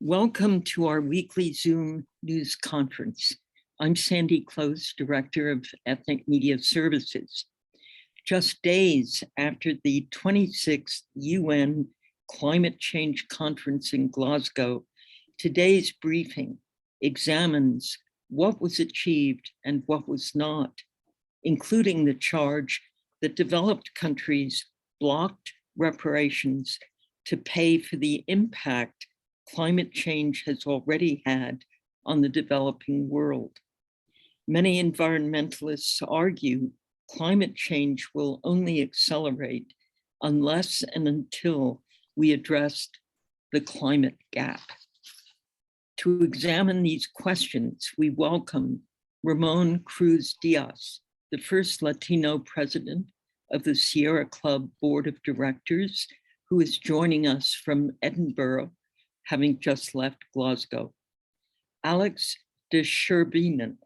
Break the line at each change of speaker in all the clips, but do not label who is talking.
Welcome to our weekly Zoom news conference. I'm Sandy Close, Director of Ethnic Media Services. Just days after the 26th UN Climate Change Conference in Glasgow, today's briefing examines what was achieved and what was not, including the charge that developed countries blocked reparations to pay for the impact climate change has already had on the developing world. Many environmentalists argue climate change will only accelerate unless and until we address the climate gap. To examine these questions, we welcome Ramon Cruz Diaz, the first Latino president of the Sierra Club Board of Directors, who is joining us from Edinburgh, having just left Glasgow. Alex de Cherbinen.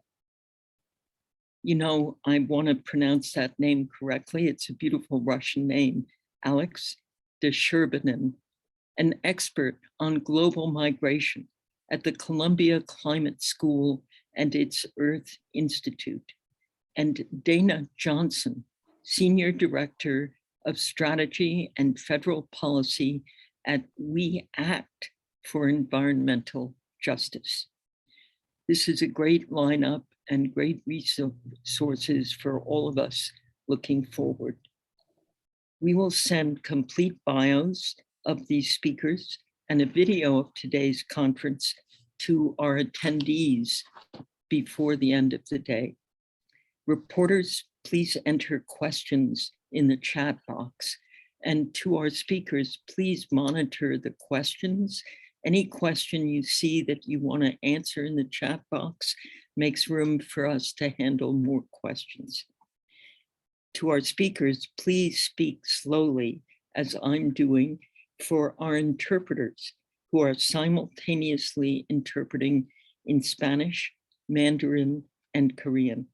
You know, I want to pronounce that name correctly. It's a beautiful Russian name, Alex de Cherbinen, an expert on global migration at the Columbia Climate School and its Earth Institute, and Dana Johnson, Senior Director of Strategy and Federal Policy at We Act for Environmental Justice. This is a great lineup and great resources for all of us looking forward. We will send complete bios of these speakers and a video of today's conference to our attendees before the end of the day. Reporters, please enter questions in the chat box. And to our speakers, please monitor the questions. Any question you see that you want to answer in the chat box makes room for us to handle more questions. To our speakers, please speak slowly, as I'm doing, for our interpreters who are simultaneously interpreting in Spanish, Mandarin, and Korean.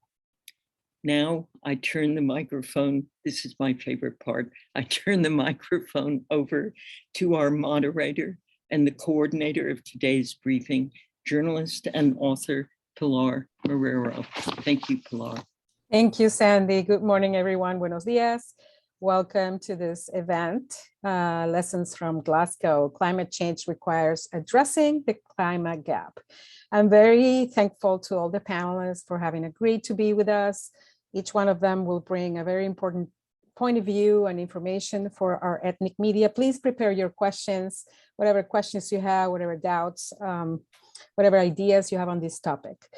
Now I turn the microphone, this is my favorite part, I turn the microphone over to our moderator and the coordinator of today's briefing, journalist and author, Pilar Marrero. Thank you, Pilar.
Thank you, Sandy. Good morning, everyone. Buenos dias. Welcome to this event, Lessons from Glasgow. Climate change requires addressing the climate gap. I'm very thankful to all the panelists for having agreed to be with us. Each one of them will bring a very important point of view and information for our ethnic media. Please prepare your questions, whatever questions you have, whatever doubts, whatever ideas you have on this topic.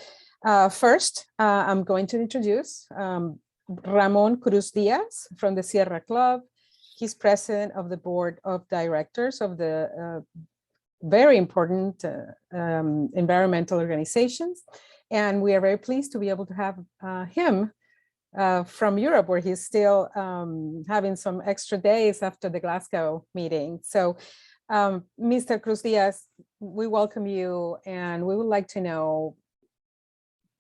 First, I'm going to introduce Ramon Cruz Diaz from the Sierra Club. He's president of the board of directors of the very important environmental organizations. And we are very pleased to be able to have him from Europe, where he's still having some extra days after the Glasgow meeting. So Mr. Cruz Diaz, we welcome you, and we would like to know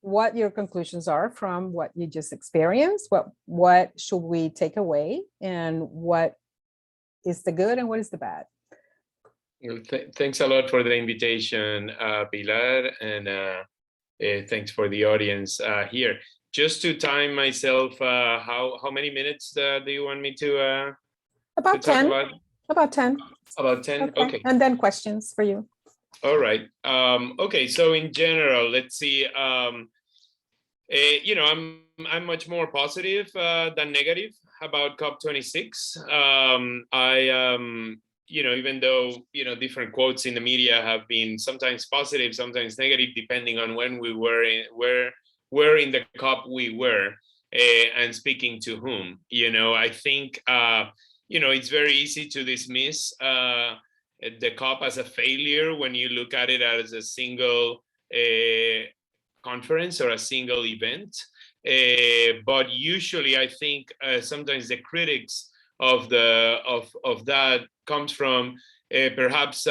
what your conclusions are from what you just experienced. What should we take away, and what is the good and what is the bad?
Well, thanks a lot for the invitation, Pilar, and thanks for the audience here. Just to time myself, how many minutes do you want me to
about 10. About 10.
About 10. Okay.
And then questions for you.
All right. Okay. So in general, let's see. You know, I'm much more positive than negative about COP26. You know, even though, you know, different quotes in the media have been sometimes positive, sometimes negative, depending on when we were where in the COP we were and speaking to whom. You know, I think, you know, it's very easy to dismiss the COP as a failure when you look at it as a single conference or a single event. But usually I think sometimes the critics of that comes from perhaps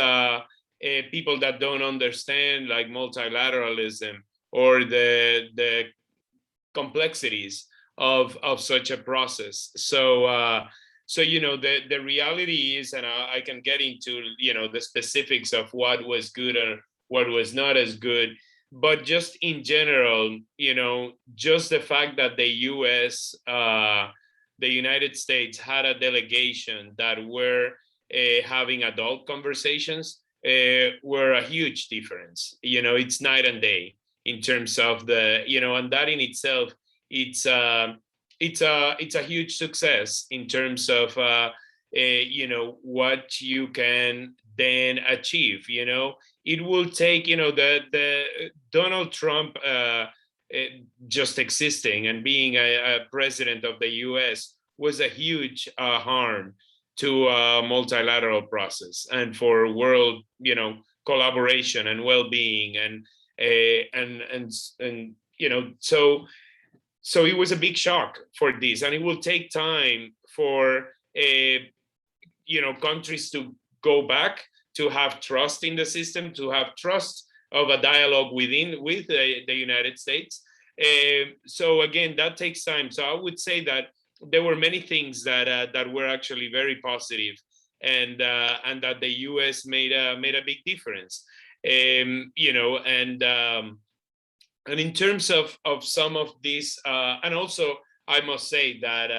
people that don't understand like multilateralism or the complexities of such a process. So So, the reality is, and I can get into, the specifics of what was good or what was not as good, but just in general, just the fact that the US, the United States had a delegation that were having adult conversations were a huge difference. It's night and day in terms of the, and that in itself, it's a huge success in terms of what you can then achieve. It will take, the Donald Trump just existing and being a president of the US was a huge harm to a multilateral process and for world, collaboration and well-being and so it was a big shock for this, and it will take time for countries to go back, to have trust in the system, to have trust of a dialogue with the United States. So again, that takes time. So I would say that there were many things that were actually very positive, and that the U.S. made a big difference. And in terms of some of these, and also I must say that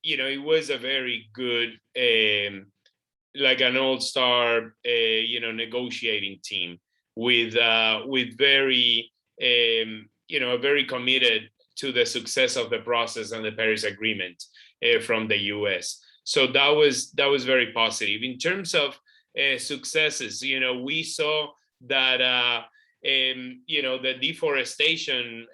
it was a very good, like an all-star, negotiating team with very, very committed to the success of the process and the Paris Agreement from the U.S. So that was very positive. In terms of successes, we saw that. The deforestation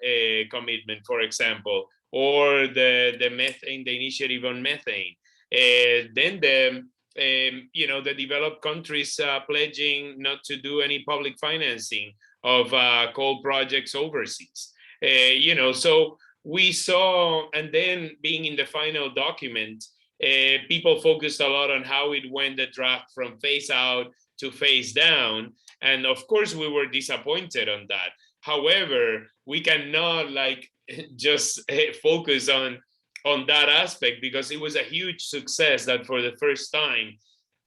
commitment, for example, or the methane, the initiative on methane. Then the developed countries pledging not to do any public financing of coal projects overseas. So we saw, and then being in the final document, people focused a lot on how it went, the draft from phase out to phase down. And of course, we were disappointed on that. However, we cannot just focus on that aspect, because it was a huge success that for the first time,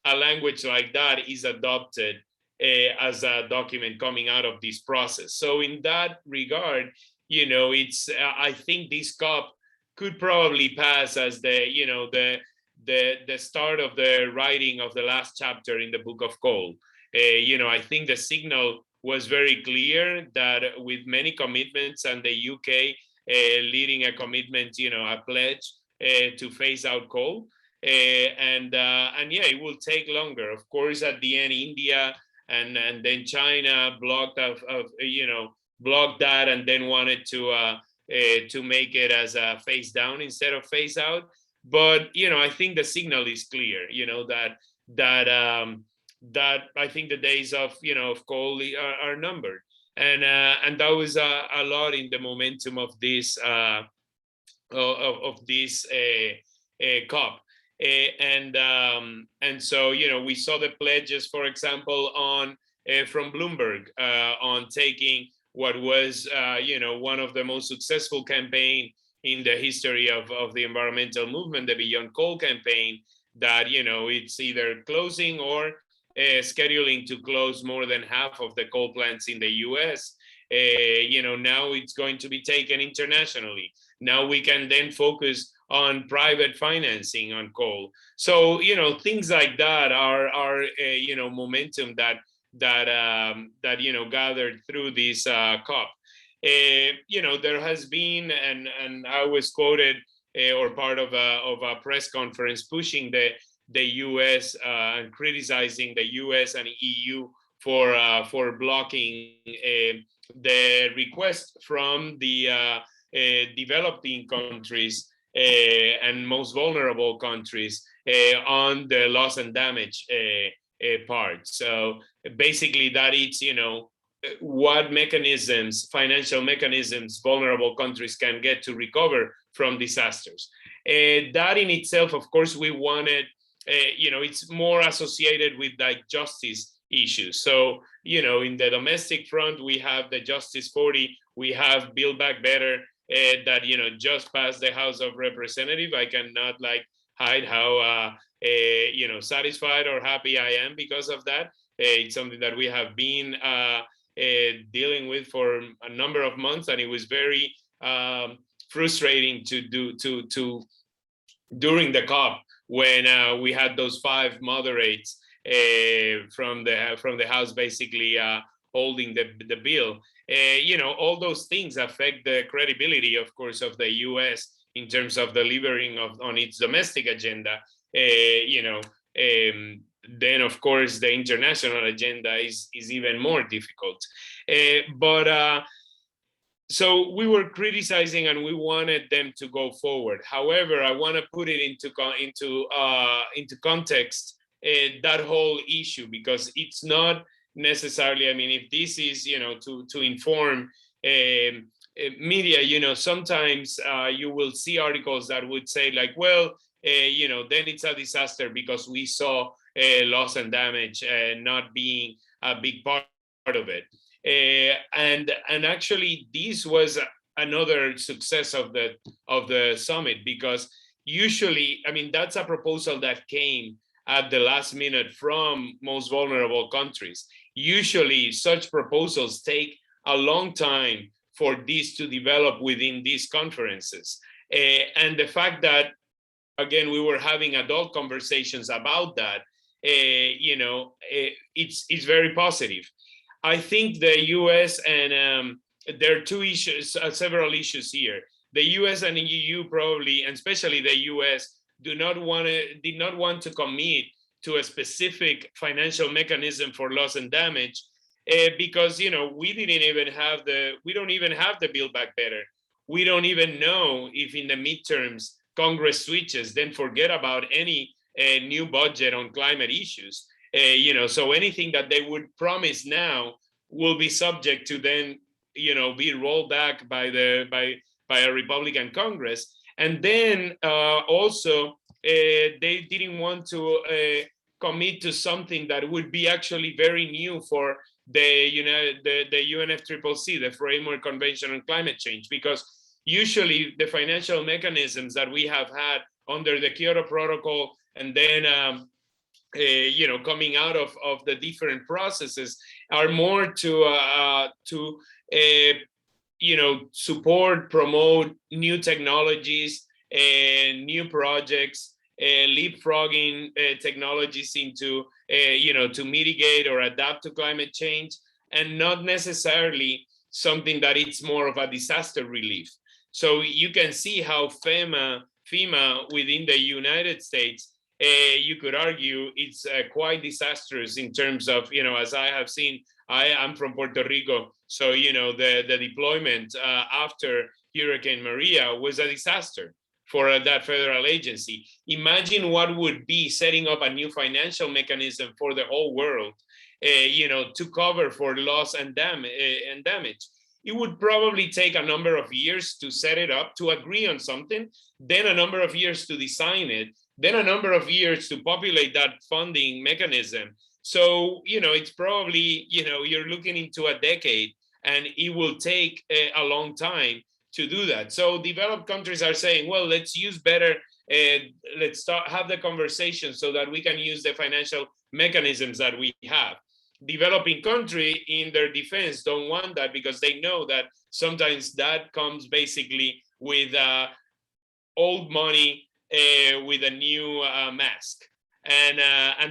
a language like that is adopted as a document coming out of this process. So in that regard, it's I think this COP could probably pass as the start of the writing of the last chapter in the Book of Coal. I think the signal was very clear that with many commitments, and the UK leading a commitment, a pledge to phase out coal, and yeah, it will take longer. Of course, at the end, India and then China blocked blocked that, and then wanted to make it as a phase down instead of phase out. But I think the signal is clear. That I think the days of coal are numbered, and that was a lot in the momentum of this COP, and so we saw the pledges, for example, on from Bloomberg on taking what was one of the most successful campaign in the history of the environmental movement, the Beyond Coal campaign, that it's either closing or scheduling to close more than half of the coal plants in the US. Now it's going to be taken internationally. Now we can then focus on private financing on coal. So things like that are momentum that gathered through this COP. There has been, and I was quoted or part of a press conference pushing the U.S. And criticizing the U.S. and EU for blocking the request from the developing countries and most vulnerable countries on the loss and damage part. So basically, that it's what mechanisms, financial mechanisms, vulnerable countries can get to recover from disasters. That in itself, of course, we wanted. It's more associated with justice issues. So, in the domestic front, we have the Justice 40, we have Build Back Better that, just passed the House of Representatives. I cannot hide how satisfied or happy I am because of that. It's something that we have been dealing with for a number of months, and it was very frustrating to during the COP when we had those 5 moderates from the House basically holding the bill. All those things affect the credibility, of course, of the U.S. in terms of delivering on its domestic agenda. Then, of course, the international agenda is even more difficult. So we were criticizing and we wanted them to go forward. However, I want to put it into context, that whole issue, because it's not necessarily, I mean, if this is, to inform media, sometimes you will see articles that would say like, well, then it's a disaster because we saw loss and damage not being a big part of it. And actually, this was another success of the summit, because usually, I mean, that's a proposal that came at the last minute from most vulnerable countries. Usually, such proposals take a long time for this to develop within these conferences. And the fact that, again, we were having adult conversations about that, it's very positive. I think the U.S. and there are two issues, several issues here. The U.S. and the EU probably, and especially the U.S., did not want to commit to a specific financial mechanism for loss and damage, because we don't even have the Build Back Better. We don't even know if in the midterms Congress switches, then forget about any new budget on climate issues. So anything that they would promise now will be subject to then, be rolled back by a Republican Congress. And then also they didn't want to commit to something that would be actually very new for the UNFCCC, the Framework Convention on Climate Change, because usually the financial mechanisms that we have had under the Kyoto Protocol and then coming out of the different processes are more to support, promote new technologies and new projects, leapfrogging technologies into, to mitigate or adapt to climate change, and not necessarily something that it's more of a disaster relief. So you can see how FEMA within the United States, you could argue it's quite disastrous in terms of, as I have seen, I'm from Puerto Rico, so, the deployment after Hurricane Maria was a disaster for that federal agency. Imagine what would be setting up a new financial mechanism for the whole world, to cover for loss and damage. It would probably take a number of years to set it up, to agree on something, then a number of years to design it, then a number of years to populate that funding mechanism. So, it's probably, you're looking into a decade, and it will take a long time to do that. So developed countries are saying, well, let's use better, let's have the conversation so that we can use the financial mechanisms that we have. Developing country, in their defense, don't want that, because they know that sometimes that comes basically with old money with a new mask, and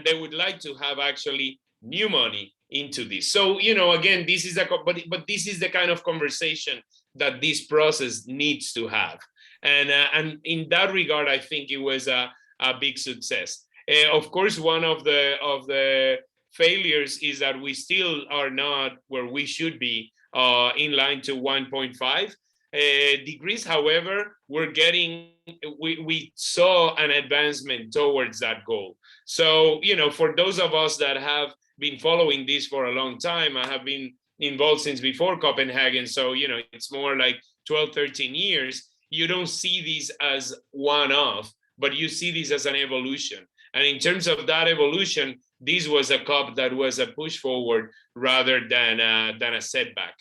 they would like to have actually new money into this. So again, this is but this is the kind of conversation that this process needs to have, and in that regard, I think it was a big success. Of course, one of the failures is that we still are not where we should be, in line to 1.5 degrees. However, we saw an advancement towards that goal. So, for those of us that have been following this for a long time, I have been involved since before Copenhagen. So, it's more like 12, 13 years. You don't see this as one-off, but you see this as an evolution. And in terms of that evolution, this was a COP that was a push forward rather than a setback.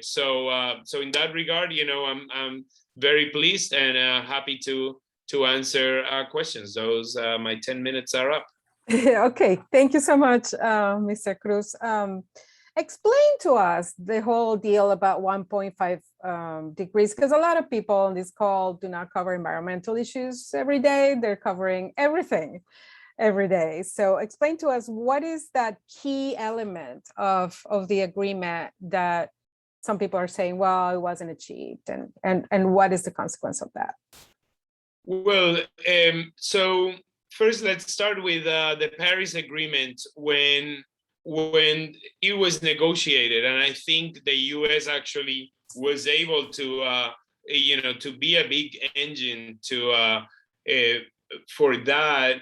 So in that regard, I'm very pleased and happy to to answer questions. Those my 10 minutes are up.
Okay, thank you so much, Mr. Cruz. Explain to us the whole deal about 1.5 degrees, because a lot of people on this call do not cover environmental issues every day. They're covering everything every day. So explain to us, what is that key element of the agreement that some people are saying, well, it wasn't achieved, and what is the consequence of that?
Well, so first, let's start with the Paris Agreement when it was negotiated, and I think the U.S. actually was able to, to be a big engine to for that.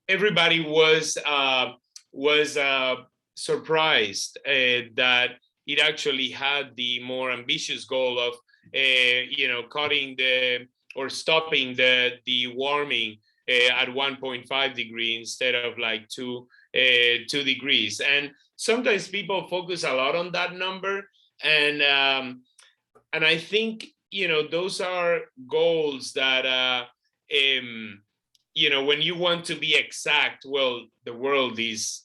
Everybody was surprised that it actually had the more ambitious goal of cutting or stopping the warming at 1.5 degrees instead of like 2 degrees. And sometimes people focus a lot on that number, and I think those are goals that when you want to be exact, well, the world is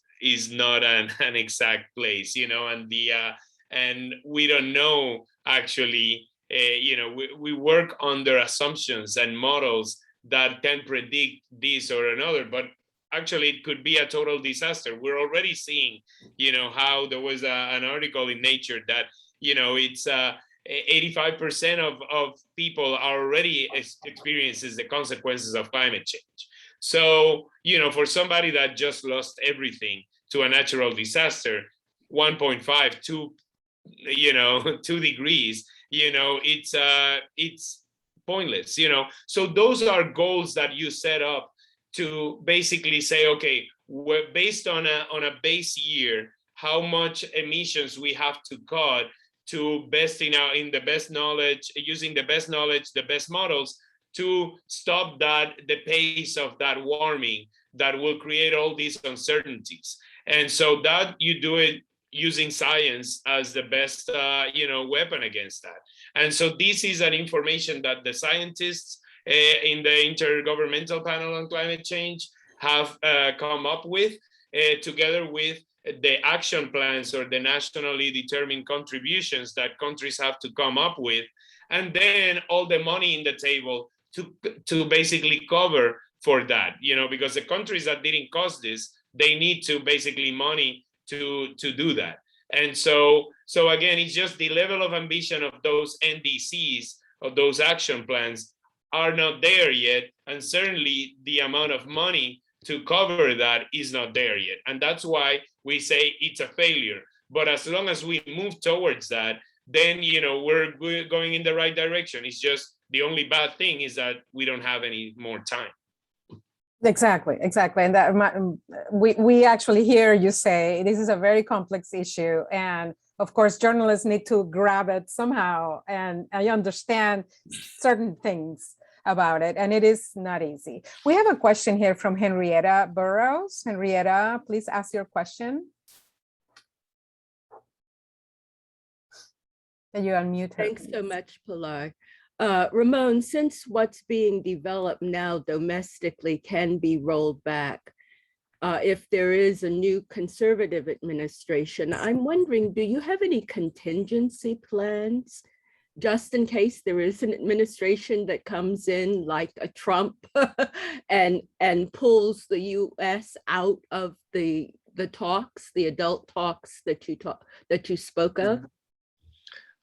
not an exact place, and we don't know actually. We work under assumptions and models that can predict this or another, but actually it could be a total disaster. We're already seeing, how there was an article in Nature that, it's 85% of people are already experiences the consequences of climate change. So, for somebody that just lost everything to a natural disaster, 1.5, 2 degrees, it's pointless, So those are goals that you set up to basically say, okay, we're based on a base year, how much emissions we have to cut to in the best knowledge, using the best knowledge, the best models to stop the pace of that warming that will create all these uncertainties. And so that you do it using science as the best, weapon against that. And so this is an information that the scientists in the Intergovernmental Panel on Climate Change have come up with, together with the action plans or the nationally determined contributions that countries have to come up with, and then all the money in the table to basically cover for that, because the countries that didn't cause this, they need to basically money to do that. And so again, it's just the level of ambition of those NDCs, of those action plans, are not there yet, and certainly the amount of money to cover that is not there yet. And that's why we say it's a failure. But as long as we move towards that, then we're going in the right direction. It's just the only bad thing is that we don't have any more time.
Exactly. And that we actually hear you say this is a very complex issue, and of course journalists need to grab it somehow, and I understand certain things about it, and it is not easy. We have a question here from Henrietta Burrows. Henrietta, please ask your question. Can you unmute her?
Thanks so much, Pilar. Ramon, since what's being developed now domestically can be rolled back, if there is a new conservative administration, I'm wondering, do you have any contingency plans just in case there is an administration that comes in like a Trump and pulls the US out of the talks, the adult talks that you spoke of?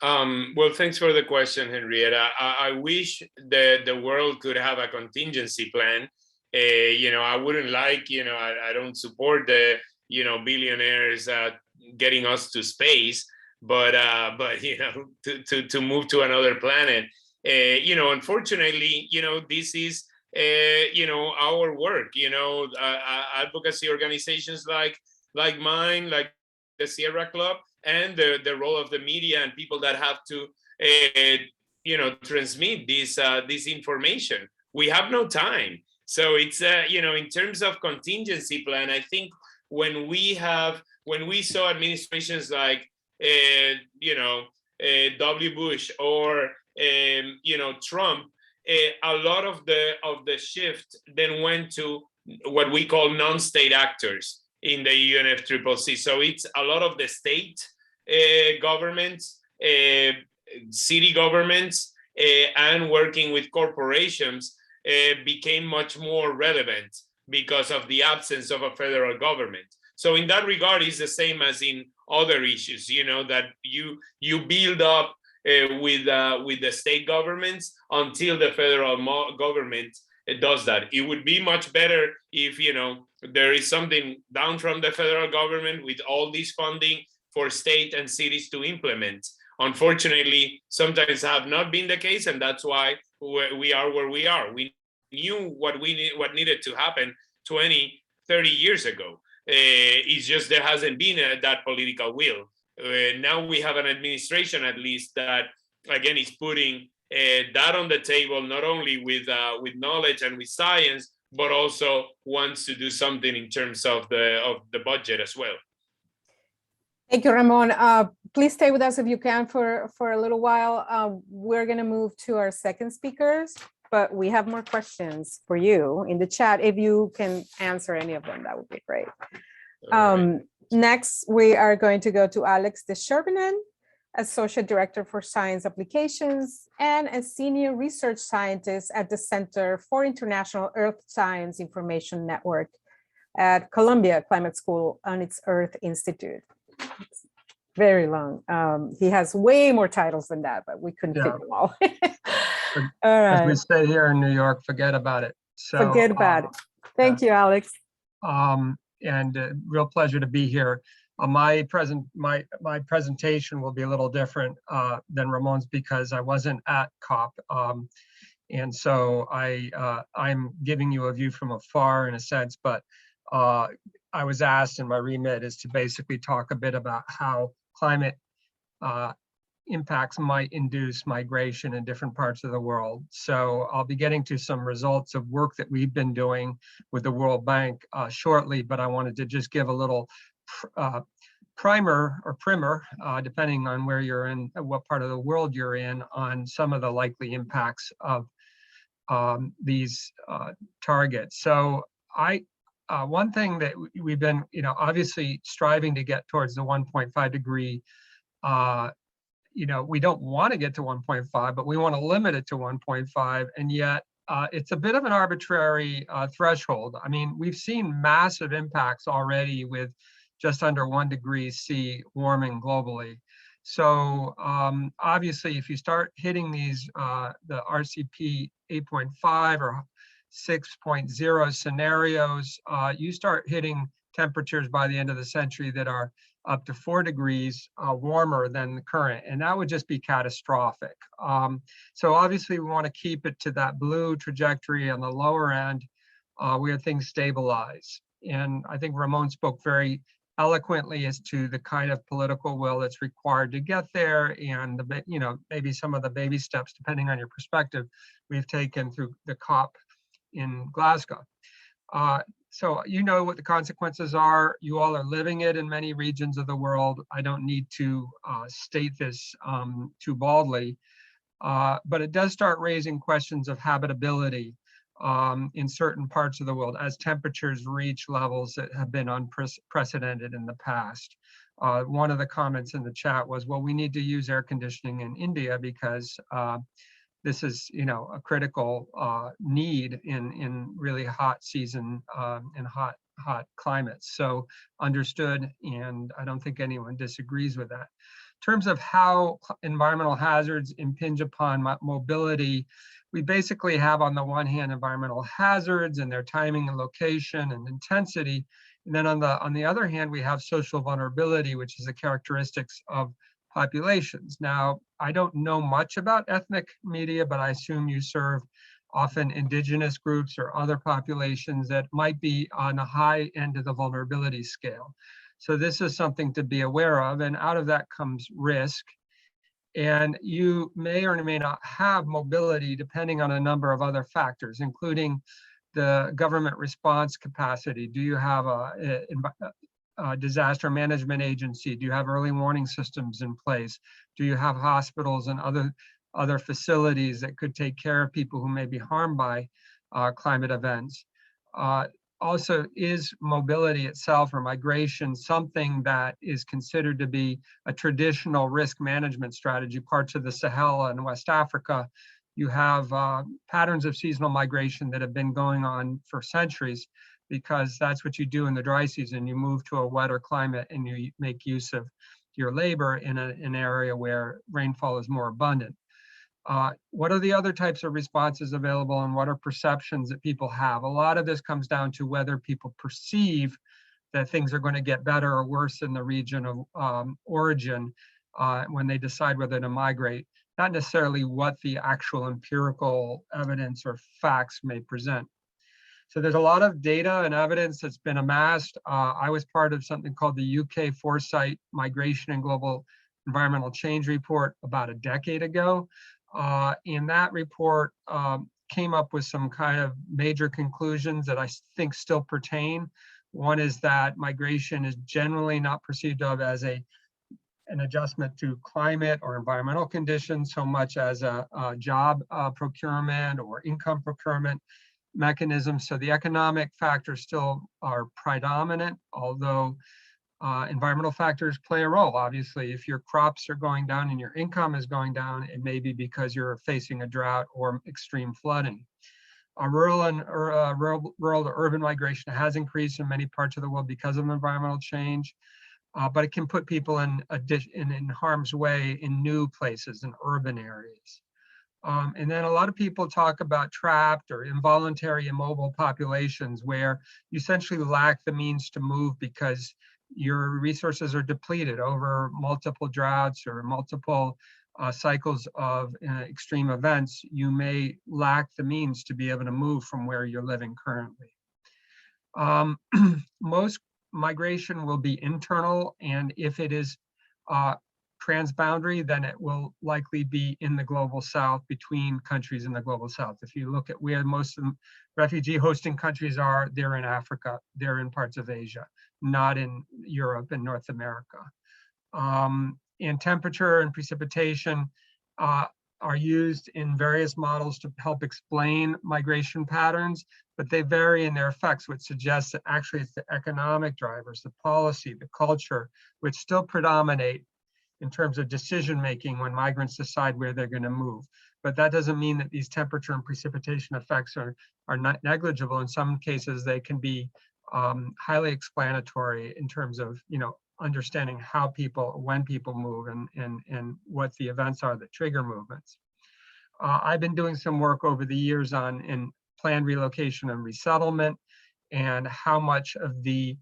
Well, thanks for the question, Henrietta. I wish that the world could have a contingency plan. I wouldn't like, I don't support the, billionaires getting us to space, but to move to another planet. Unfortunately, this is, our work. Advocacy organizations like mine, like the Sierra Club, and the role of the media and people that have to, transmit this information. We have no time. So it's, in terms of contingency plan, I think when we saw administrations like, W. Bush or Trump, a lot of the shift then went to what we call non-state actors in the UNFCCC. So it's a lot of the state governments, city governments, and working with corporations became much more relevant because of the absence of a federal government. So in that regard, it's the same as in other issues, that you build up with the state governments until the federal government does that. It would be much better if there is something down from the federal government with all this funding for state and cities to implement. Unfortunately, sometimes have not been the case, and that's why we are where we are. We knew what needed to happen 20, 30 years ago. It's just there hasn't been that political will. Now we have an administration, at least, that again is putting that on the table, not only with knowledge and with science, but also wants to do something in terms of the budget as well.
Thank you, Ramon. Please stay with us if you can for a little while. We're going to move to our second speakers, but we have more questions for you in the chat. If you can answer any of them, that would be great. Next, we are going to go to Alex de Cherbinen, Associate Director for Science Applications and a Senior Research Scientist at the Center for International Earth Science Information Network at Columbia Climate School on its Earth Institute. It's very long. He has way more titles than that, but we couldn't fit them all. All right.
As we say here in New York, forget about it. So,
forget about it. Thank you, Alex.
And real pleasure to be here. My presentation will be a little different than Ramon's because I wasn't at COP. And so I'm giving you a view from afar in a sense, but I was asked, and my remit is to basically talk a bit about how climate impacts might induce migration in different parts of the world. So I'll be getting to some results of work that we've been doing with the World Bank shortly, but I wanted to just give a little primer, depending on where you're in, what part of the world you're in, on some of the likely impacts of these targets. So one thing that we've been, obviously striving to get towards the 1.5 degree, we don't want to get to 1.5, but we want to limit it to 1.5. And yet it's a bit of an arbitrary threshold. I mean, we've seen massive impacts already with just under 1 degree C warming globally. So obviously, if you start hitting these, the RCP 8.5 or 6.0 scenarios, you start hitting temperatures by the end of the century that are up to 4 degrees warmer than the current, and that would just be catastrophic. So obviously we want to keep it to that blue trajectory on the lower end where things stabilize. And I think Ramon spoke very eloquently as to the kind of political will that's required to get there, and maybe some of the baby steps, depending on your perspective, we've taken through the COP in Glasgow. So you know what the consequences are. You all are living it in many regions of the world. I don't need to state this too baldly, but it does start raising questions of habitability in certain parts of the world as temperatures reach levels that have been unprecedented in the past. One of the comments in the chat was, well, we need to use air conditioning in India because this is, a critical need in really hot season and hot climates. So understood, and I don't think anyone disagrees with that. In terms of how environmental hazards impinge upon mobility, we basically have on the one hand environmental hazards and their timing and location and intensity, and then on the other hand we have social vulnerability, which is the characteristics of populations. Now, I don't know much about ethnic media, but I assume you serve often indigenous groups or other populations that might be on the high end of the vulnerability scale. So this is something to be aware of, and out of that comes risk. And you may or may not have mobility depending on a number of other factors, including the government response capacity. Do you have a disaster management agency? Do you have early warning systems in place? Do you have hospitals and other other facilities that could take care of people who may be harmed by climate events. Also, is mobility itself or migration something that is considered to be a traditional risk management strategy? Parts of the Sahel and West Africa, you have patterns of seasonal migration that have been going on for centuries, because that's what you do in the dry season. You move to a wetter climate and you make use of your labor in an area where rainfall is more abundant. What are the other types of responses available, and what are perceptions that people have? A lot of this comes down to whether people perceive that things are going to get better or worse in the region of origin when they decide whether to migrate, not necessarily what the actual empirical evidence or facts may present. So there's a lot of data and evidence that's been amassed. I was part of something called the UK Foresight Migration and Global Environmental Change Report about a decade ago. In that report came up with some kind of major conclusions that I think still pertain. One is that migration is generally not perceived of as an adjustment to climate or environmental conditions so much as a job procurement or income procurement mechanism. So the economic factors still are predominant, although environmental factors play a role. Obviously, if your crops are going down and your income is going down, it may be because you're facing a drought or extreme flooding. Rural to urban migration has increased in many parts of the world because of environmental change, but it can put people in harm's way in new places, in urban areas. And then a lot of people talk about trapped or involuntary immobile populations where you essentially lack the means to move because your resources are depleted over multiple droughts or multiple cycles of extreme events. You may lack the means to be able to move from where you're living currently. Most migration will be internal, and if it is transboundary, then it will likely be in the global south, between countries in the global south. If you look at where most of the refugee hosting countries are, they're in Africa, they're in parts of Asia, not in Europe and North America. And temperature and precipitation are used in various models to help explain migration patterns, but they vary in their effects, which suggests that actually it's the economic drivers, the policy, the culture, which still predominate in terms of decision-making when migrants decide where they're going to move. But that doesn't mean that these temperature and precipitation effects are not negligible. In some cases, they can be highly explanatory in terms of, understanding how people, when people move and what the events are that trigger movements. I've been doing some work over the years in planned relocation and resettlement, and how much of the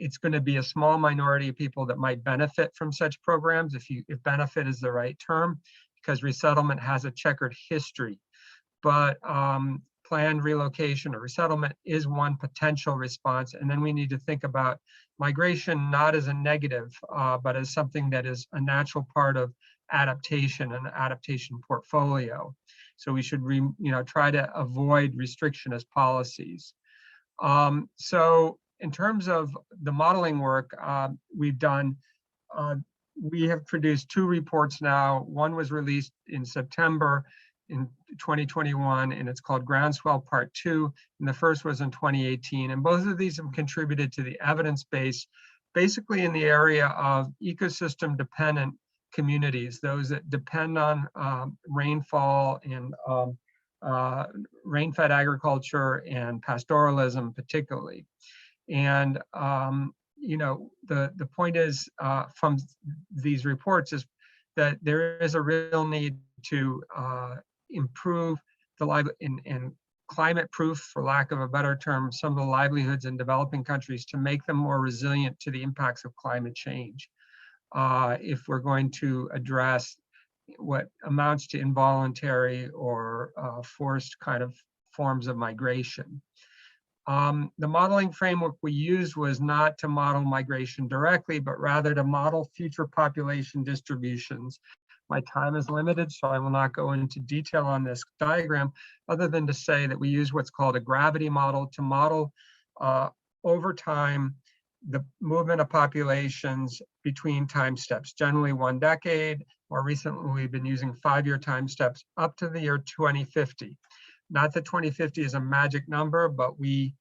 it's going to be a small minority of people that might benefit from such programs, if benefit is the right term, because resettlement has a checkered history. But planned relocation or resettlement is one potential response. And then we need to think about migration not as a negative, but as something that is a natural part of adaptation and adaptation portfolio. So we should try to avoid restrictionist policies. So in terms of the modeling work we've done, we have produced 2 reports now. One was released in September in 2021, and it's called Groundswell Part 2, and the first was in 2018. And both of these have contributed to the evidence base, basically in the area of ecosystem-dependent communities, those that depend on rainfall and rain-fed agriculture and pastoralism particularly. And the point is from these reports is that there is a real need to improve and climate proof, for lack of a better term, some of the livelihoods in developing countries to make them more resilient to the impacts of climate change. If we're going to address what amounts to involuntary or forced kind of forms of migration. The modeling framework we used was not to model migration directly, but rather to model future population distributions. My time is limited, so I will not go into detail on this diagram, other than to say that we use what's called a gravity model to model over time the movement of populations between time steps, generally 1 decade, More recently, we've been using 5-year time steps up to the year 2050. Not that 2050 is a magic number, but we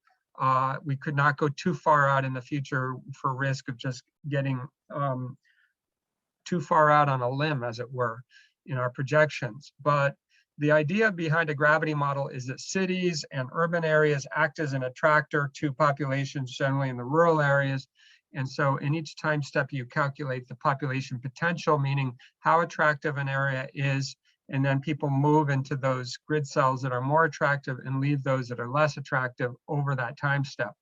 could not go too far out in the future for risk of just getting too far out on a limb, as it were, in our projections. But the idea behind a gravity model is that cities and urban areas act as an attractor to populations, generally in the rural areas. And so in each time step, you calculate the population potential, meaning how attractive an area is, and then people move into those grid cells that are more attractive and leave those that are less attractive over that time step.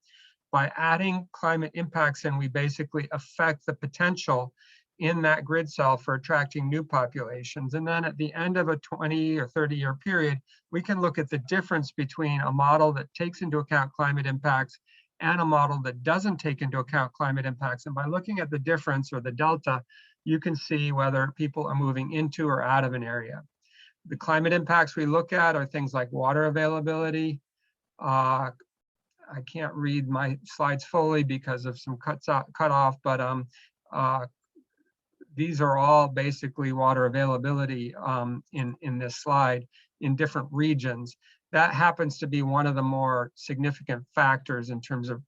By adding climate impacts in, we basically affect the potential in that grid cell for attracting new populations. And then at the end of a 20 or 30-year period, we can look at the difference between a model that takes into account climate impacts and a model that doesn't take into account climate impacts. And by looking at the difference, or the delta, you can see whether people are moving into or out of an area. The climate impacts we look at are things like water availability. I can't read my slides fully because of some cut off, but these are all basically water availability in this slide in different regions. That happens to be one of the more significant factors in terms of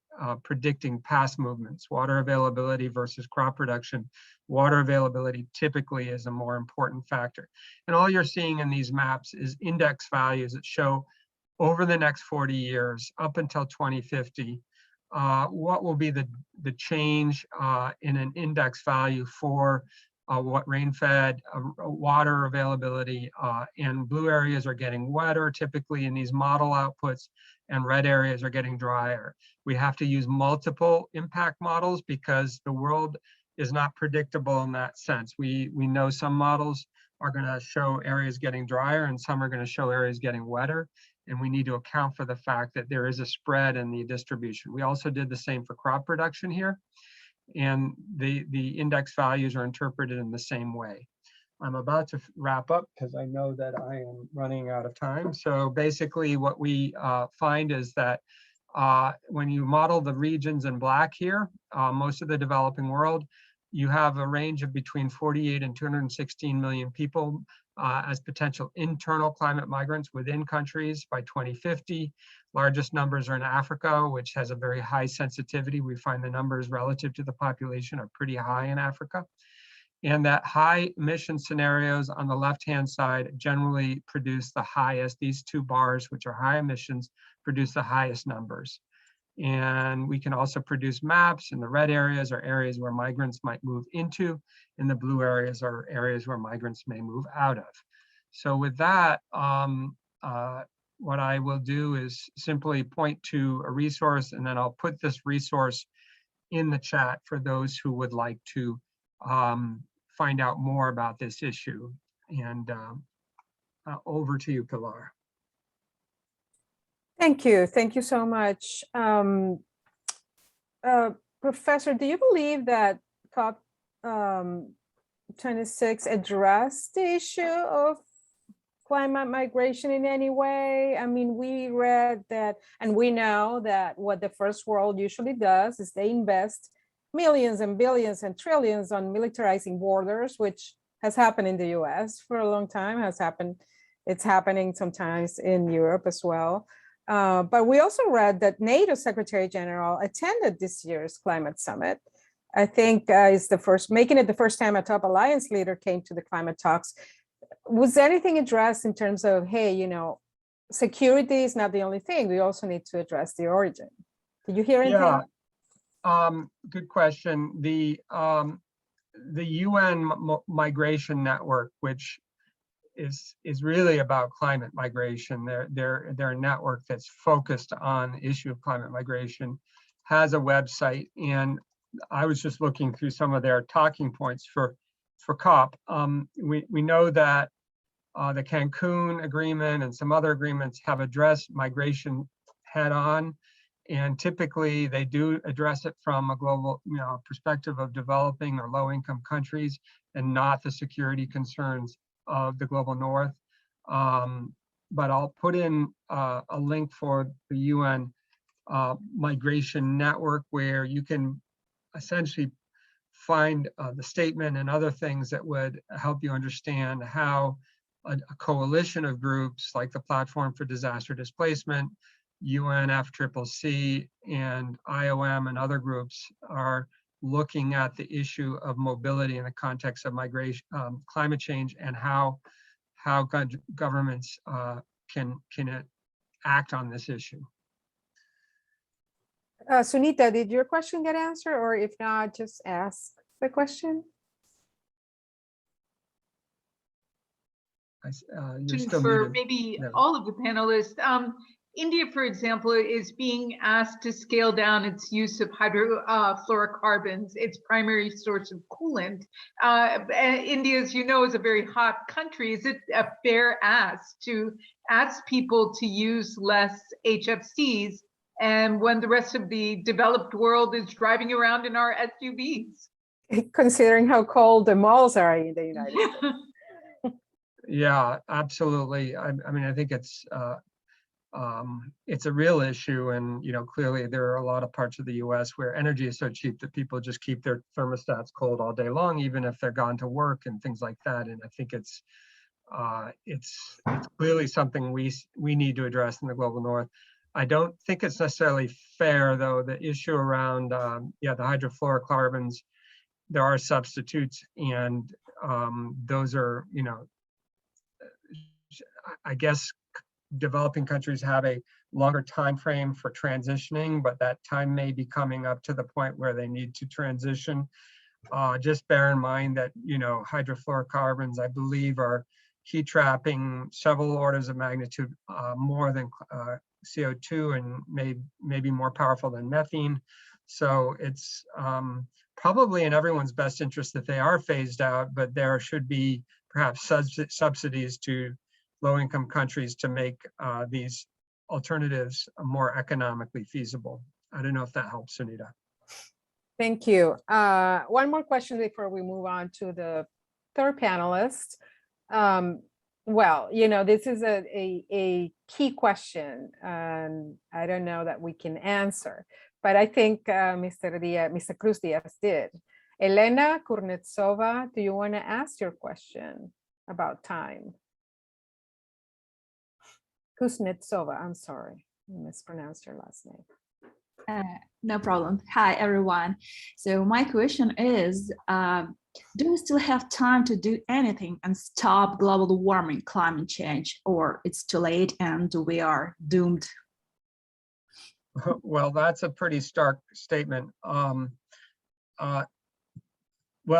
predicting past movements. Water availability versus crop production. Water availability typically is a more important factor. And all you're seeing in these maps is index values that show over the next 40 years, up until 2050, what will be the change in an index value for what rain-fed water availability, and blue areas are getting wetter typically in these model outputs, and red areas are getting drier. We have to use multiple impact models because the world is not predictable in that sense. We know some models are going to show areas getting drier and some are going to show areas getting wetter. And we need to account for the fact that there is a spread in the distribution. We also did the same for crop production here. And the index values are interpreted in the same way. I'm about to wrap up because I know that I am running out of time. So basically what we find is that when you model the regions in black here, most of the developing world, you have a range of between 48 and 216 million people as potential internal climate migrants within countries by 2050. Largest numbers are in Africa, which has a very high sensitivity. We find the numbers relative to the population are pretty high in Africa. And that high emission scenarios on the left-hand side generally produce the highest. These two bars, which are high emissions, produce the highest numbers. And we can also produce maps, and the red areas are areas where migrants might move into, and the blue areas are areas where migrants may move out of. So with that, what I will do is simply point to a resource, and then I'll put this resource in the chat for those who would like to find out more about this issue. And over to you, Pilar.
Thank you. Thank you so much. Professor, do you believe that COP26 addressed the issue of climate migration in any way? I mean, we read that, and we know that what the first world usually does is they invest millions and billions and trillions on militarizing borders, which has happened in the US for a long time, it's happening sometimes in Europe as well. But we also read that NATO Secretary General attended this year's climate summit. I think is making it the first time a top alliance leader came to the climate talks. Was anything addressed in terms of, hey, you know, security is not the only thing, we also need to address the origin? Did you hear anything?
Yeah, good question. The UN Migration Network, which is really about climate migration. They're a network that's focused on the issue of climate migration, has a website, and I was just looking through some of their talking points for COP. We know that the Cancun agreement and some other agreements have addressed migration head on, and typically they do address it from a global perspective of developing or low income countries and not the security concerns of the global north. But I'll put in a link for the UN Migration Network, where you can essentially find the statement and other things that would help you understand how a coalition of groups like the Platform for Disaster Displacement, UNFCCC, and IOM and other groups are looking at the issue of mobility in the context of migration, climate change, and how governments can act on this issue.
Sunita, did your question get answered, or if not, just ask the question?
You're still
for
muted.
maybe
No.
all of the panelists. India, for example, is being asked to scale down its use of hydrofluorocarbons, its primary source of coolant. India, as you know, is a very hot country. Is it a fair ask to ask people to use less HFCs, and when the rest of the developed world is driving around in our SUVs?
Considering how cold the malls are in the United States.
Yeah, absolutely. I mean, I think it's a real issue, and clearly there are a lot of parts of the U.S. where energy is so cheap that people just keep their thermostats cold all day long, even if they're gone to work and things like that. And I think it's clearly something we need to address in the global north. I don't think it's necessarily fair, though, the issue around the hydrofluorocarbons. There are substitutes, and those are, I guess developing countries have a longer time frame for transitioning, but that time may be coming up to the point where they need to transition. Just bear in mind that hydrofluorocarbons, I believe, are heat trapping several orders of magnitude more than CO2, and maybe more powerful than methane. So it's probably in everyone's best interest that they are phased out, but there should be perhaps subsidies to low-income countries to make these alternatives more economically feasible. I don't know if that helps, Sunita.
Thank you. One more question before we move on to the third panelist. Well, this is a key question, and I don't know that we can answer, but I think Mr. Cruz Diaz did. Elena Kurnetsova, do you want to ask your question about time? Kuznetsova, I'm sorry, I mispronounced your last name.
No problem. Hi, everyone. So my question is, do we still have time to do anything and stop global warming, climate change, or it's too late and we are doomed?
Well, that's a pretty stark statement. Well,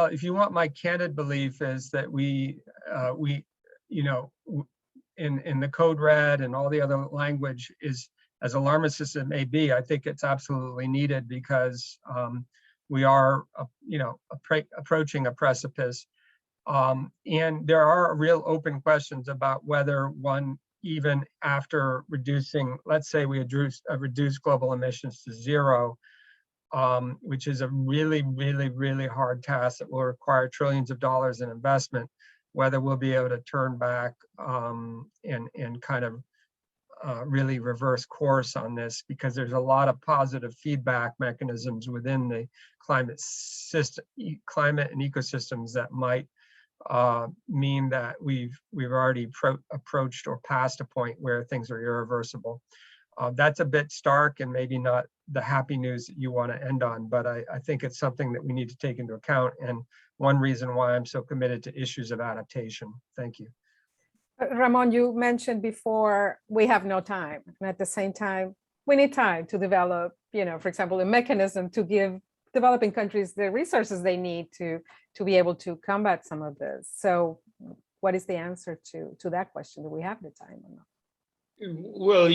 if you want my candid belief, is that we in the code red and all the other language is, as alarmist as it may be, I think it's absolutely needed, because we are, approaching a precipice. And there are real open questions about whether one, even after reducing, let's say we reduce global emissions to zero, which is a really, really, really hard task that will require trillions of dollars in investment, whether we'll be able to turn back and kind of really reverse course on this, because there's a lot of positive feedback mechanisms within the climate and ecosystems that might mean that we've already approached or passed a point where things are irreversible. That's a bit stark and maybe not the happy news that you want to end on, but I think it's something that we need to take into account, and one reason why I'm so committed to issues of adaptation. Thank you.
Ramon, you mentioned before we have no time, and at the same time, we need time to develop, for example, a mechanism to give developing countries the resources they need to be able to combat some of this. So what is the answer to that question? Do we have the time or not?
Well,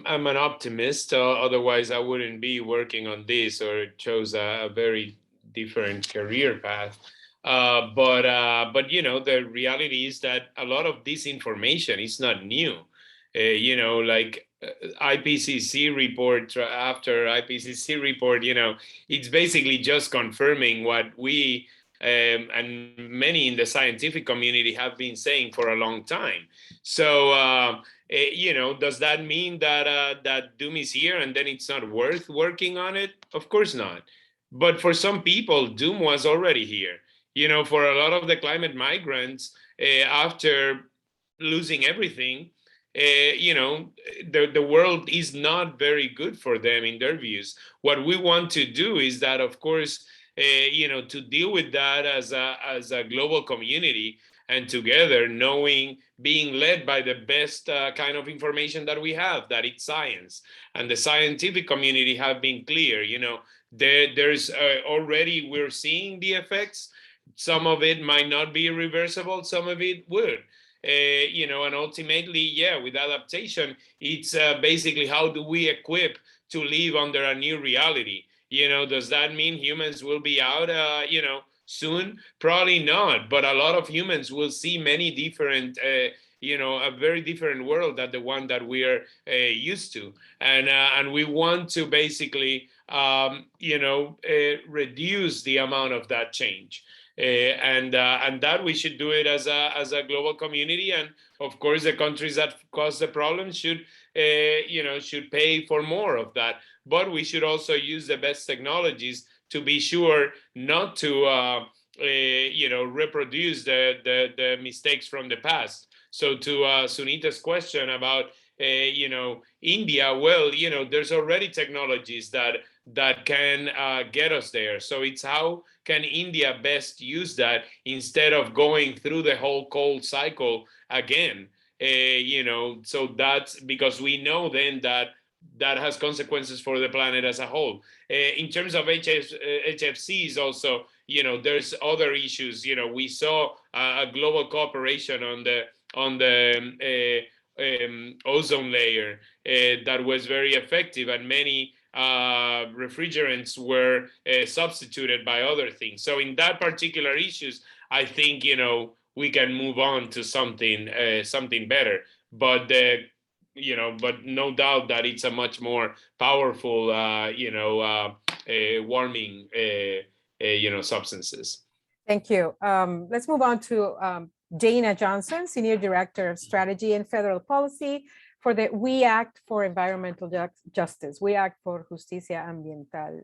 I'm an optimist. Otherwise, I wouldn't be working on this, or chose a very different career path. But the reality is that a lot of this information is not new. Like IPCC report after IPCC report, it's basically just confirming what we and many in the scientific community have been saying for a long time. So, does that mean that that doom is here and then it's not worth working on it? Of course not. But for some people, doom was already here. You know, for a lot of the climate migrants, after losing everything, you know, the world is not very good for them in their views. What we want to do is that, of course, you know, to deal with that as a global community, and together knowing, being led by the best kind of information that we have, that it's science. And the scientific community have been clear, you know, there's already, we're seeing the effects. Some of it might not be reversible, some of it would. You know, and ultimately, yeah, with adaptation, it's basically how do we equip to live under a new reality? You know, does that mean humans will be out, you know, soon? Probably not, but a lot of humans will see many different, you know, a very different world than the one that we are used to. And we want to basically, you know, reduce the amount of that change. And that we should do it as a global community, and of course the countries that cause the problem should you know, should pay for more of that. But we should also use the best technologies to be sure not to you know, reproduce the mistakes from the past. So to Sunita's question about you know, India, well, you know, there's already technologies that can get us there. So it's how can India best use that instead of going through the whole cold cycle again? You know, so that's because we know then that that has consequences for the planet as a whole. In terms of HFCs also, you know, there's other issues. You know, we saw a global cooperation on the ozone layer that was very effective, and many refrigerants were substituted by other things. So in that particular issues, I think, you know, we can move on to something something better. But you know, but no doubt that it's a much more powerful you know, warming you know, substances.
Thank you. Let's move on to Dana Johnson, Senior Director of Strategy and Federal Policy for the We Act for Environmental Justice, We Act por Justicia Ambiental.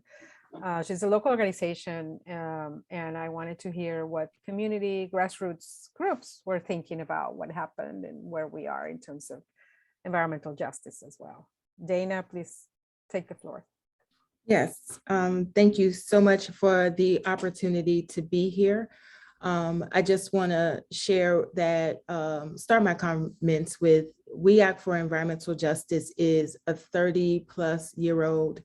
She's a local organization, and I wanted to hear what community grassroots groups were thinking about what happened and where we are in terms of environmental justice as well. Dana, please take the floor.
Yes, thank you so much for the opportunity to be here. I just want to share that, start my comments with We Act for Environmental Justice is a 30-plus-year-old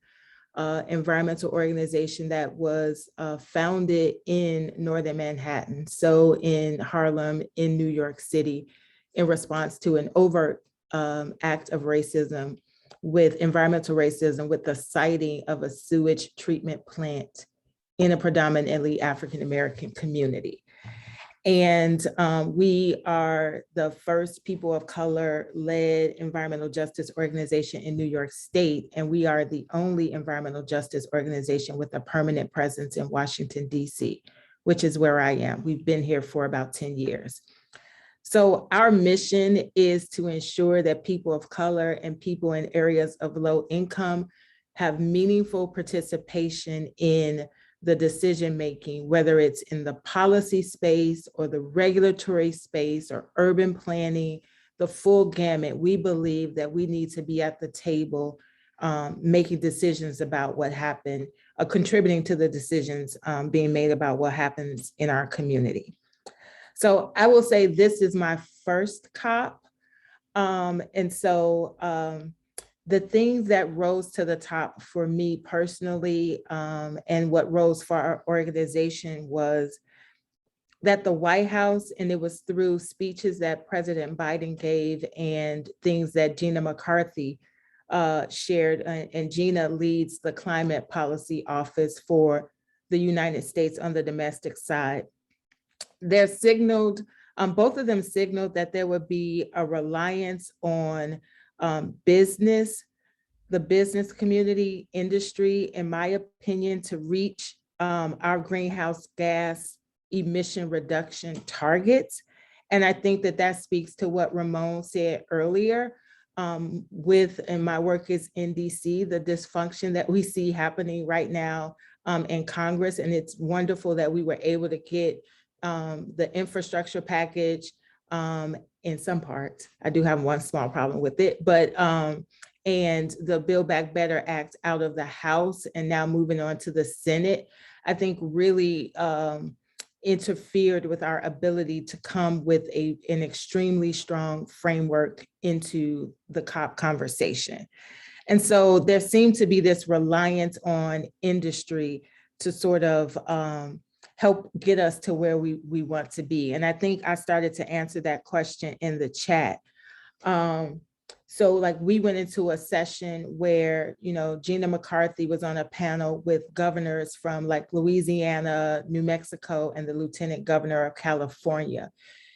environmental organization that was founded in Northern Manhattan, so in Harlem, in New York City, in response to an overt act of racism, with environmental racism, with the siting of a sewage treatment plant in a predominantly African-American community. And we are the first people of color led environmental justice organization in New York State. And we are the only environmental justice organization with a permanent presence in Washington, D.C., which is where I am. We've been here for about 10 years. So our mission is to ensure that people of color and people in areas of low income have meaningful participation in the decision-making, whether it's in the policy space or the regulatory space or urban planning, the full gamut. We believe that we need to be at the table making decisions about what happened, contributing to the decisions being made about what happens in our community. So I will say this is my first COP. And so the things that rose to the top for me personally, and what rose for our organization, was that the White House, and it was through speeches that President Biden gave and things that Gina McCarthy shared, and Gina leads the Climate Policy Office for the United States on the domestic side. They're signaled, both of them signaled that there would be a reliance on business, the business community, industry, in my opinion, to reach our greenhouse gas emission reduction targets. And I think that that speaks to what Ramon said earlier and my work is in DC, the dysfunction that we see happening right now in Congress, and it's wonderful that we were able to get the infrastructure package in some parts. I do have one small problem with it, but and the Build Back Better Act out of the House and now moving on to the Senate, I think really interfered with our ability to come with an extremely strong framework into the COP conversation. And so there seemed to be this reliance on industry to sort of help get us to where we want to be. And I think I started to answer that question in the chat. So like we went into a session where, you know, Gina McCarthy was on a panel with governors from like Louisiana, New Mexico, and the Lieutenant Governor of California,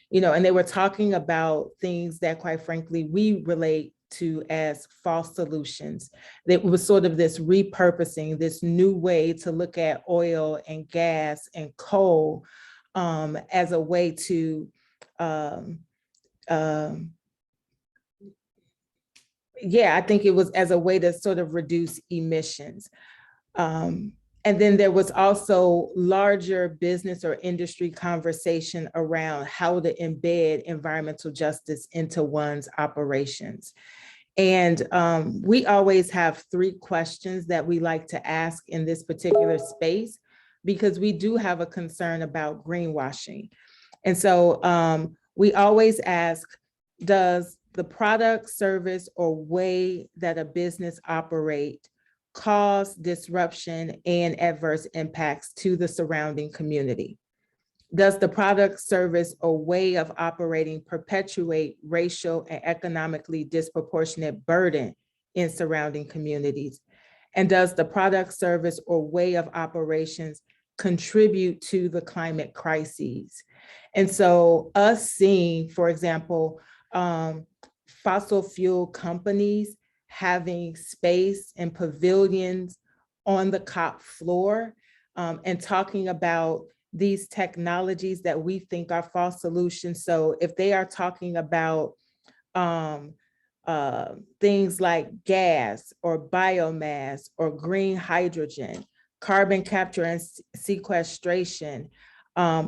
you know, and they were talking about things that quite frankly, we relate to as false solutions. That was sort of this repurposing, this new way to look at oil and gas and coal as a way to yeah, I think it was as a way to sort of reduce emissions. And then there was also larger business or industry conversation around how to embed environmental justice into one's operations. And we always have 3 questions that we like to ask in this particular space, because we do have a concern about greenwashing. And so we always ask, does the product, service, or way that a business operates cause disruption and adverse impacts to the surrounding community? Does the product, service, or way of operating perpetuate racial and economically disproportionate burden in surrounding communities? And does the product, service, or way of operations contribute to the climate crises? And so us seeing, for example, fossil fuel companies having space and pavilions on the COP floor and talking about these technologies that we think are false solutions. So if they are talking about things like gas or biomass or green hydrogen, carbon capture and sequestration,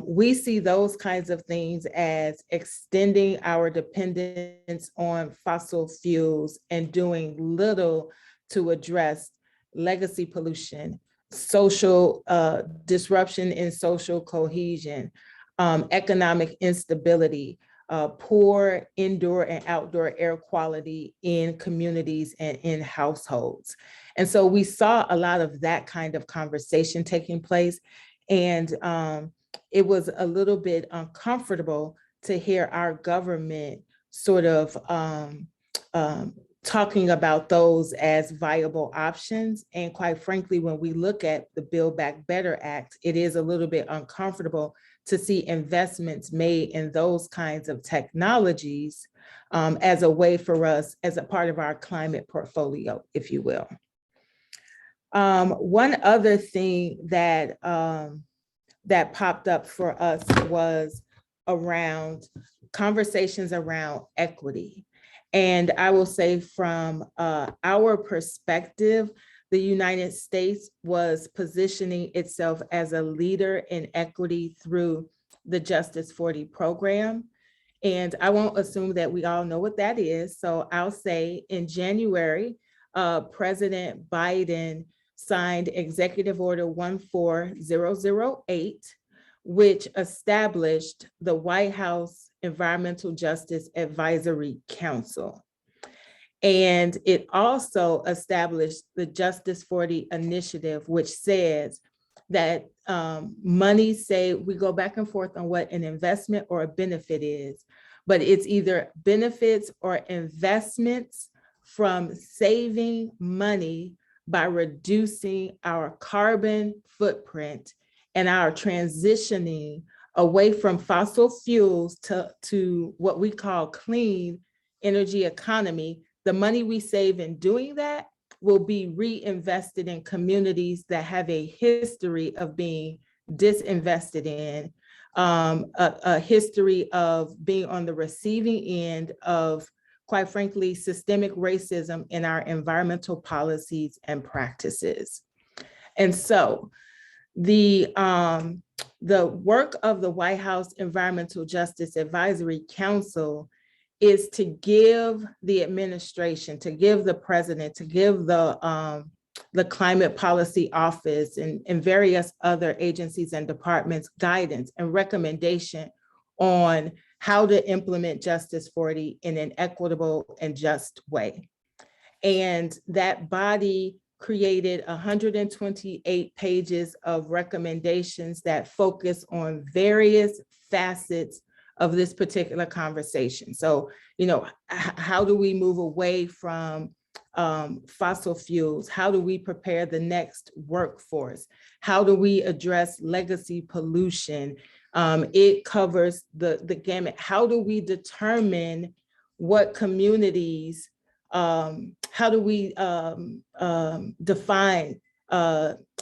we see those kinds of things as extending our dependence on fossil fuels and doing little to address legacy pollution, social disruption in social cohesion, economic instability, poor indoor and outdoor air quality in communities and in households. And so we saw a lot of that kind of conversation taking place. And it was a little bit uncomfortable to hear our government sort of talking about those as viable options. And quite frankly, when we look at the Build Back Better Act, it is a little bit uncomfortable to see investments made in those kinds of technologies as a way for us, as a part of our climate portfolio, if you will. One other thing that that popped up for us was around conversations around equity. And I will say from our perspective, the United States was positioning itself as a leader in equity through the Justice 40 program. And I won't assume that we all know what that is. So I'll say in January, President Biden signed Executive Order 14008, which established the White House Environmental Justice Advisory Council. And it also established the Justice 40 initiative, which says that money, say we go back and forth on what an investment or a benefit is, but it's either benefits or investments from saving money by reducing our carbon footprint and our transitioning away from fossil fuels to what we call clean energy economy. The money we save in doing that will be reinvested in communities that have a history of being disinvested in, a history of being on the receiving end of, quite frankly, systemic racism in our environmental policies and practices. And so the work of the White House Environmental Justice Advisory Council is to give the administration, to give the president, to give the Climate Policy Office and various other agencies and departments guidance and recommendation on how to implement Justice 40 in an equitable and just way. And that body created 128 pages of recommendations that focus on various facets of this particular conversation. So, you know, how do we move away from fossil fuels? How do we prepare the next workforce? How do we address legacy pollution? It covers the gamut. How do we determine what communities, how do we define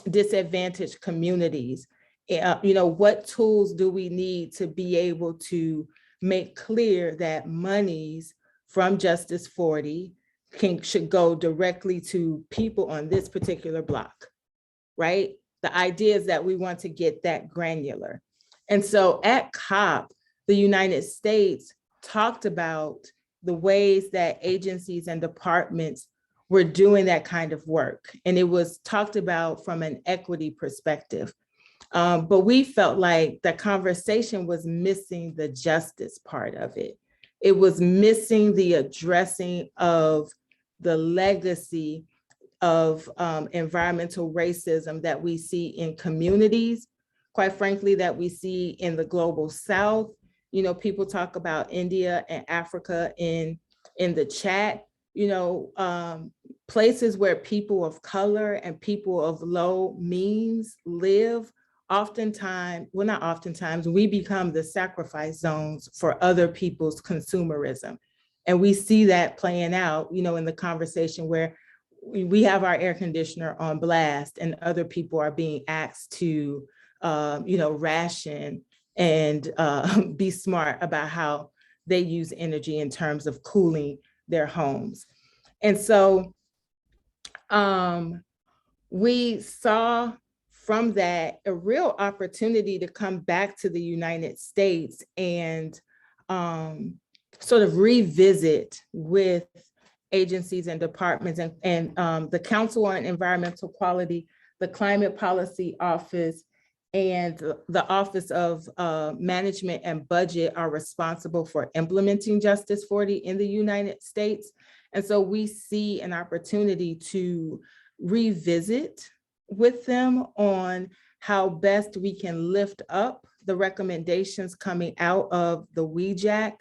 disadvantaged communities? You know, what tools do we need to be able to make clear that monies from Justice 40 should go directly to people on this particular block, right? The idea is that we want to get that granular. And so at COP, the United States talked about the ways that agencies and departments were doing that kind of work. And it was talked about from an equity perspective. But we felt like the conversation was missing the justice part of it. It was missing the addressing of the legacy of environmental racism that we see in communities, quite frankly, that we see in the global South. You know, people talk about India and Africa in the chat, you know, places where people of color and people of low means live. Oftentimes, well, not oftentimes, we become the sacrifice zones for other people's consumerism. And we see that playing out, you know, in the conversation where we have our air conditioner on blast and other people are being asked to, you know, ration and be smart about how they use energy in terms of cooling their homes. And so we saw from that a real opportunity to come back to the United States and sort of revisit with agencies and departments and the Council on Environmental Quality, the Climate Policy Office, and the Office of Management and Budget are responsible for implementing Justice 40 in the United States. And so we see an opportunity to revisit with them on how best we can lift up the recommendations coming out of the WEJAC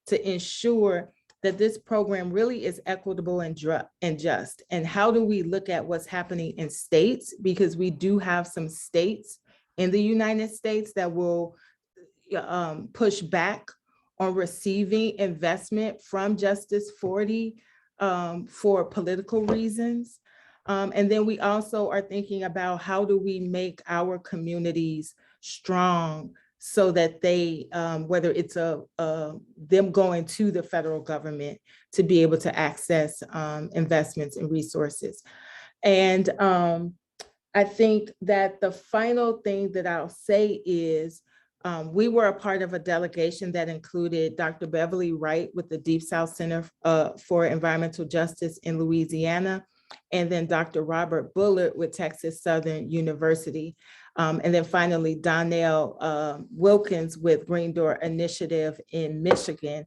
to ensure that this program really is equitable and just. And how do we look at what's happening in states? Because we do have some states in the United States that will push back on receiving investment from Justice 40 for political reasons. And then we also are thinking about how do we make our communities strong so that they, whether it's them going to the federal government to be able to access investments and resources. And I think that the final thing that I'll say is we were a part of a delegation that included Dr. Beverly Wright with the Deep South Center for Environmental Justice in Louisiana, and then Dr. Robert Bullard with Texas Southern University. And then finally, Donnell Wilkins with Green Door Initiative in Michigan.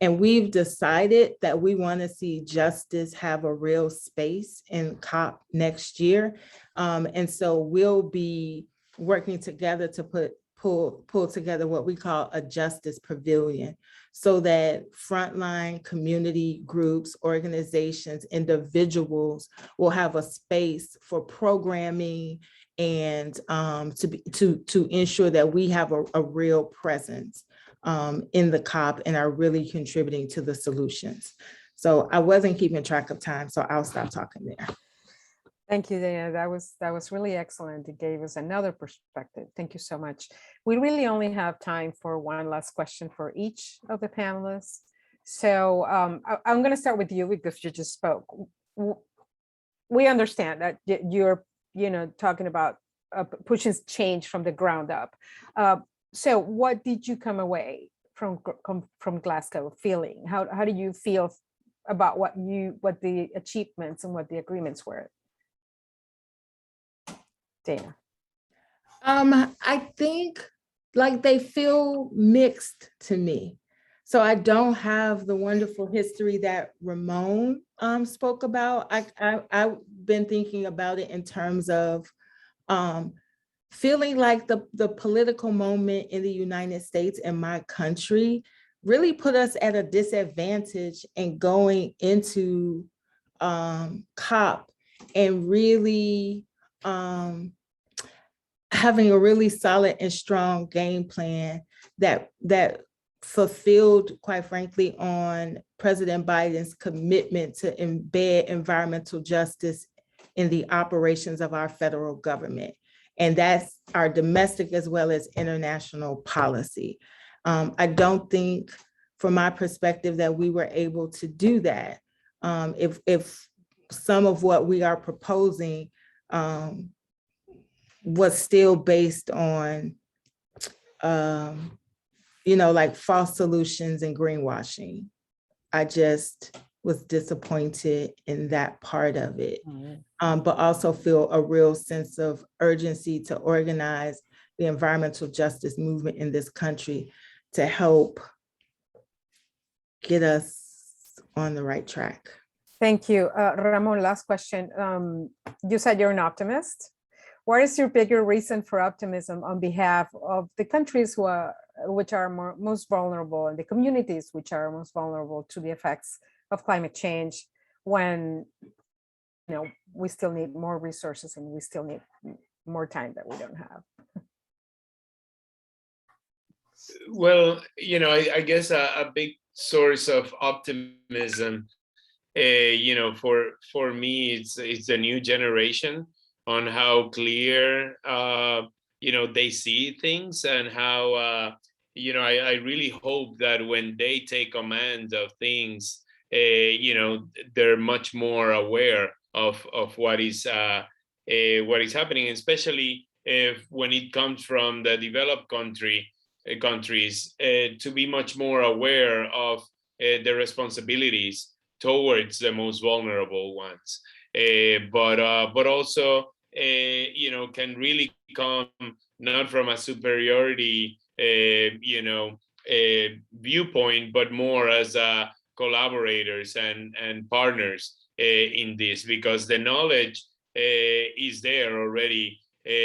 And we've decided that we want to see justice have a real space in COP next year. And so we'll be working together to pull together what we call a justice pavilion, so that frontline community groups, organizations, individuals will have a space for programming and to ensure that we have a real presence in the COP and are really contributing to the solutions. So I wasn't keeping track of time, so I'll stop talking there.
Thank you, Dana. That was really excellent. It gave us another perspective. Thank you so much. We really only have time for one last question for each of the panelists. So I'm going to start with you because you just spoke. We understand that you're, talking about pushes change from the ground up. So what did you come away from Glasgow feeling? How do you feel about what the achievements and what the agreements were? Dana.
I think like they feel mixed to me. So I don't have the wonderful history that Ramon spoke about. I've been thinking about it in terms of feeling like the political moment in the United States and my country really put us at a disadvantage in going into COP and really having a really solid and strong game plan that fulfilled, quite frankly, on President Biden's commitment to embed environmental justice in the operations of our federal government. And that's our domestic as well as international policy. I don't think, from my perspective, that we were able to do that. If some of what we are proposing was still based on, like false solutions and greenwashing. I just was disappointed in that part of it, but also feel a real sense of urgency to organize the environmental justice movement in this country to help get us on the right track.
Thank you. Ramon, last question. You said you're an optimist. What is your bigger reason for optimism on behalf of the countries which are most vulnerable, and the communities which are most vulnerable to the effects of climate change, when we still need more resources and we still need more time that we don't have?
Well, I guess a big source of optimism, for me, it's the new generation on how clear, they see things, and how, I really hope that when they take command of things, they're much more aware of what is happening, especially when it comes from the developed countries, to be much more aware of the responsibilities towards the most vulnerable ones, but also can really come not from a superiority viewpoint, but more as collaborators and partners in this, because the knowledge is there already,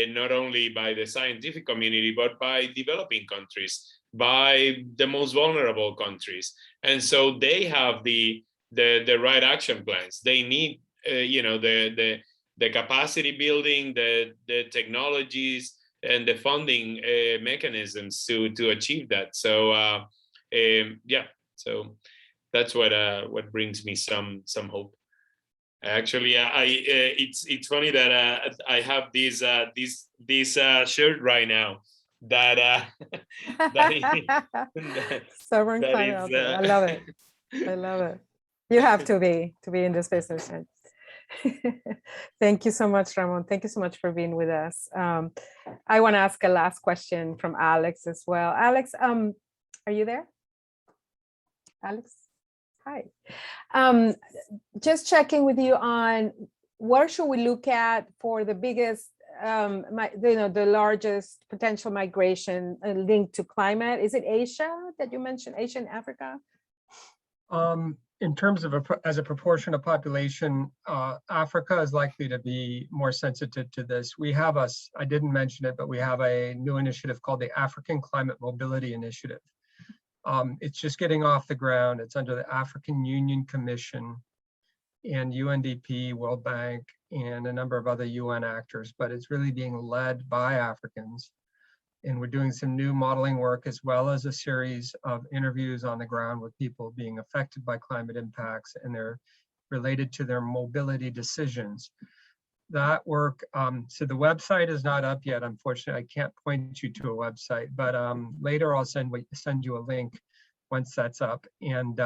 not only by the scientific community, but by developing countries, by the most vulnerable countries. And so they have the right action plans. They need the capacity building, the technologies, and the funding mechanisms to achieve that. So so that's what brings me some hope. Actually, it's funny that I have this shirt right now that
Sovereign climate. I love it. I love it. You have to be in this business. Thank you so much, Ramon. Thank you so much for being with us. I want to ask a last question from Alex as well. Alex, are you there? Alex, hi. Just checking with you on where should we look at for the biggest, the largest potential migration linked to climate? Is it Asia that you mentioned, Asia and Africa?
In terms of as a proportion of population, Africa is likely to be more sensitive to this. We have I didn't mention it, but we have a new initiative called the African Climate Mobility Initiative. It's just getting off the ground. It's under the African Union Commission and UNDP, World Bank, and a number of other UN actors, but it's really being led by Africans. And we're doing some new modeling work, as well as a series of interviews on the ground with people being affected by climate impacts, and they're related to their mobility decisions. That work, so the website is not up yet, unfortunately. I can't point you to a website, but later I'll send you a link once that's up. And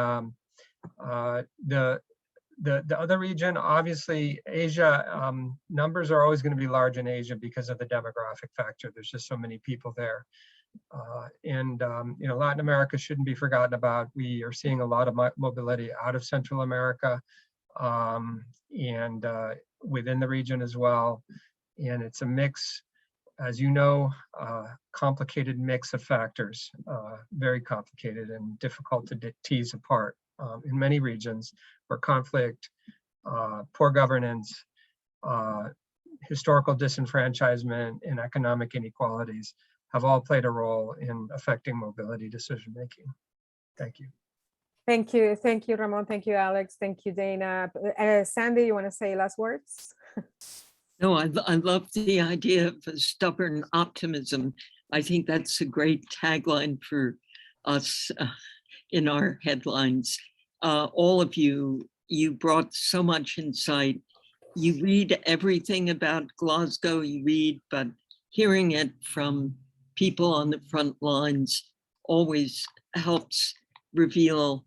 The other region, obviously, Asia, numbers are always going to be large in Asia because of the demographic factor. There's just so many people there. Latin America shouldn't be forgotten about. We are seeing a lot of mobility out of Central America and within the region as well. And it's a mix, as you know, complicated mix of factors, very complicated and difficult to tease apart in many regions where conflict, poor governance, historical disenfranchisement, and economic inequalities have all played a role in affecting mobility decision-making. Thank you.
Thank you, Ramon. Thank you, Alex. Thank you, Dana. Sandy, you want to say last words?
No, I love the idea of a stubborn optimism. I think that's a great tagline for us in our headlines. All of you brought so much insight. You read everything about Glasgow, you read, but hearing it from people on the front lines always helps reveal,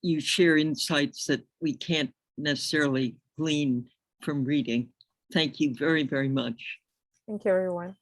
you share insights that we can't necessarily glean from reading. Thank you very, very much.
Thank you, everyone.